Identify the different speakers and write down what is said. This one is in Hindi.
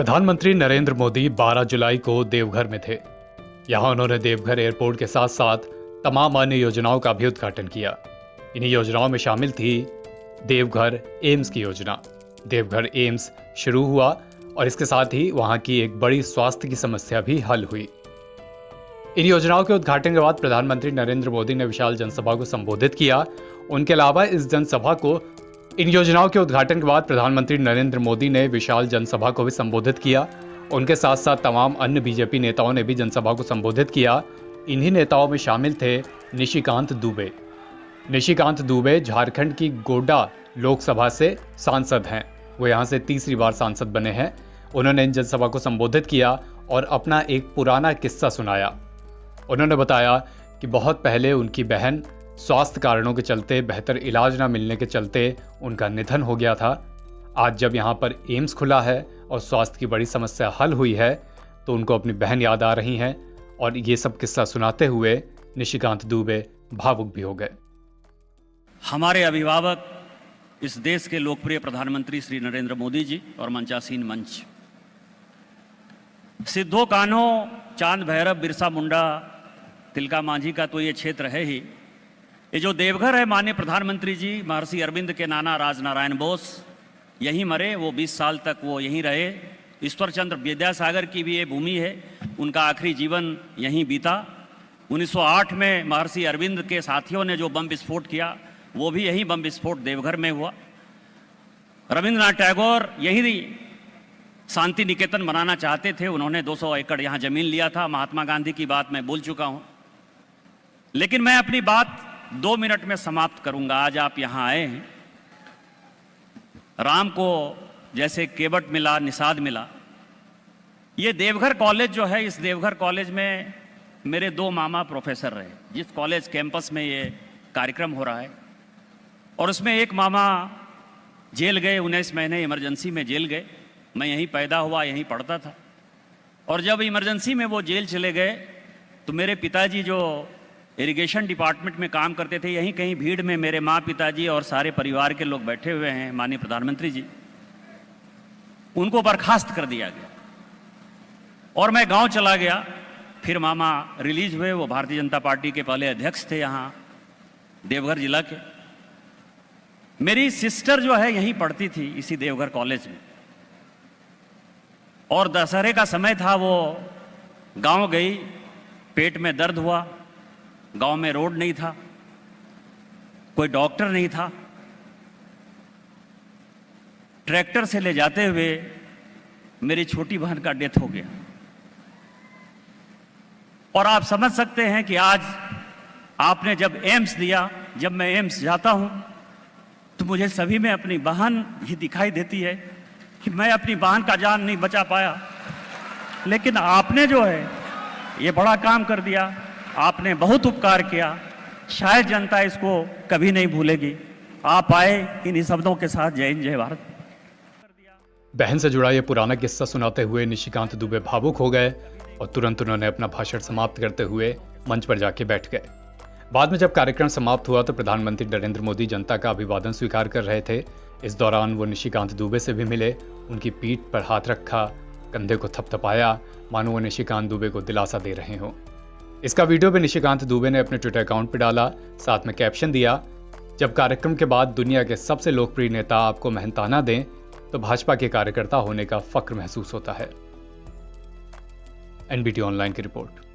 Speaker 1: प्रधानमंत्री नरेंद्र मोदी 12 जुलाई को देवघर में थे। यहां उन्होंने देवघर एयरपोर्ट के साथ साथ तमाम अन्य योजनाओं का भी उद्घाटन किया। इन्हीं योजनाओं में शामिल थी देवघर एम्स की योजना। देवघर एम्स शुरू हुआ और इसके साथ ही वहां की एक बड़ी स्वास्थ्य की समस्या भी हल हुई। इन योजनाओं के उद्घाटन के बाद प्रधानमंत्री नरेंद्र मोदी ने विशाल जनसभा को संबोधित किया। उनके अलावा इन योजनाओं के उद्घाटन के बाद प्रधानमंत्री नरेंद्र मोदी ने विशाल जनसभा को भी संबोधित किया। उनके साथ साथ तमाम अन्य बीजेपी नेताओं ने भी जनसभा को संबोधित किया। इन्हीं नेताओं में शामिल थे निशिकांत दुबे। निशिकांत दुबे झारखंड की गोड्डा लोकसभा से सांसद हैं। वो यहां से तीसरी बार सांसद बने हैं। उन्होंने इन जनसभा को संबोधित किया और अपना एक पुराना किस्सा सुनाया। उन्होंने बताया कि बहुत पहले उनकी बहन स्वास्थ्य कारणों के चलते, बेहतर इलाज न मिलने के चलते उनका निधन हो गया था। आज जब यहाँ पर एम्स खुला है और स्वास्थ्य की बड़ी समस्या हल हुई है तो उनको अपनी बहन याद आ रही हैं। और ये सब किस्सा सुनाते हुए निशिकांत दुबे भावुक भी हो गए।
Speaker 2: हमारे अभिभावक इस देश के लोकप्रिय प्रधानमंत्री श्री नरेंद्र मोदी जी और मंचासीन मंच, सिद्धो कान्हो, चांद भैरव, बिरसा मुंडा, तिलका मांझी का तो ये क्षेत्र है ही। ये जो देवघर है, माननीय प्रधानमंत्री जी महर्षि अरविंद के नाना राजनारायण बोस यहीं मरे। वो 20 साल तक वो यहीं रहे। ईश्वर चंद्र विद्यासागर की भी ये भूमि है। उनका आखिरी जीवन यहीं बीता। 1908 में महर्षि अरविंद के साथियों ने जो बम विस्फोट किया वो भी यहीं बम विस्फोट देवघर में हुआ। रविंद्रनाथ टैगोर यहीं शांति निकेतन बनाना चाहते थे। उन्होंने 200 एकड़ यहाँ जमीन लिया था। महात्मा गांधी की बात मैं बोल चुका हूँ, लेकिन मैं अपनी बात 2 मिनट में समाप्त करूंगा। आज आप यहां आए हैं। राम को जैसे केवट मिला, निषाद मिला। ये देवघर कॉलेज जो है, इस देवघर कॉलेज में मेरे 2 मामा प्रोफेसर रहे। जिस कॉलेज कैंपस में ये कार्यक्रम हो रहा है, और उसमें एक मामा जेल गए, 19 महीने इमरजेंसी में जेल गए। मैं यहीं पैदा हुआ, यहीं पढ़ता था। और जब इमरजेंसी में वो जेल चले गए तो मेरे पिताजी जो इरिगेशन डिपार्टमेंट में काम करते थे, यहीं कहीं भीड़ में मेरे माँ, पिताजी और सारे परिवार के लोग बैठे हुए हैं, माननीय प्रधानमंत्री जी, उनको बर्खास्त कर दिया गया और मैं गांव चला गया। फिर मामा रिलीज हुए। वो भारतीय जनता पार्टी के पहले अध्यक्ष थे यहाँ देवघर जिला के। मेरी सिस्टर जो है यहीं पढ़ती थी, इसी देवघर कॉलेज में। और दशहरे का समय था, वो गांव गई, पेट में दर्द हुआ। गांव में रोड नहीं था, कोई डॉक्टर नहीं था। ट्रैक्टर से ले जाते हुए मेरी छोटी बहन का डेथ हो गया। और आप समझ सकते हैं कि आज आपने जब एम्स दिया, जब मैं एम्स जाता हूं तो मुझे सभी में अपनी बहन ही दिखाई देती है कि मैं अपनी बहन का जान नहीं बचा पाया, लेकिन आपने जो है ये बड़ा काम कर दिया। आपने बहुत उपकार किया। शायद जनता इसको कभी नहीं भूलेगी। आप आए इन्हीं शब्दों के साथ। जय हिंद, जय भारत।
Speaker 1: बहन से जुड़ा यह पुराना किस्सा सुनाते हुए निशिकांत दुबे भावुक हो गए और तुरंत उन्होंने अपना भाषण समाप्त करते हुए मंच पर जाके बैठ गए। बाद में जब कार्यक्रम समाप्त हुआ तो प्रधानमंत्री नरेंद्र मोदी जनता का अभिवादन स्वीकार कर रहे थे। इस दौरान वो निशिकांत दुबे से भी मिले, उनकी पीठ पर हाथ रखा, कंधे को थपथपाया, मानो वो निशिकांत दुबे को दिलासा दे रहे हों। इसका वीडियो भी निशिकांत दुबे ने अपने ट्विटर अकाउंट पर डाला। साथ में कैप्शन दिया, जब कार्यक्रम के बाद दुनिया के सबसे लोकप्रिय नेता आपको मेहनताना दें तो भाजपा के कार्यकर्ता होने का फक्र महसूस होता है। एनबीटी ऑनलाइन की रिपोर्ट।